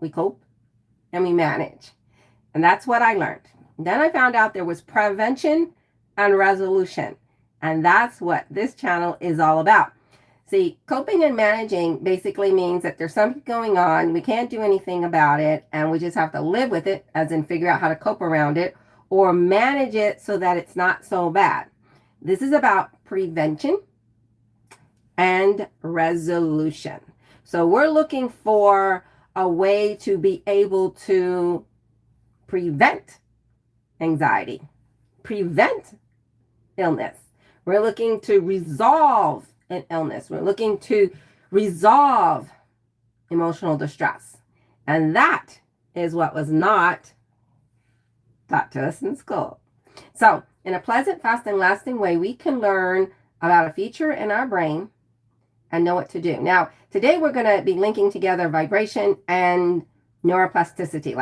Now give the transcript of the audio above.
we cope, and we manage. And that's what I learned. Then I found out there was prevention and resolution. And that's what this channel is all about. See, coping and managing basically means that there's something going on, we can't do anything about it, and we just have to live with it, as in figure out how to cope around it, or manage it so that it's not so bad. This is about prevention and resolution. So we're looking for a way to be able to prevent anxiety, prevent illness. We're looking to resolve an illness. We're looking to resolve emotional distress. And that is what was not taught to us in school. So, in a pleasant, fast, and lasting way, we can learn about a feature in our brain and know what to do. Now, today we're going to be linking together vibration and neuroplasticity.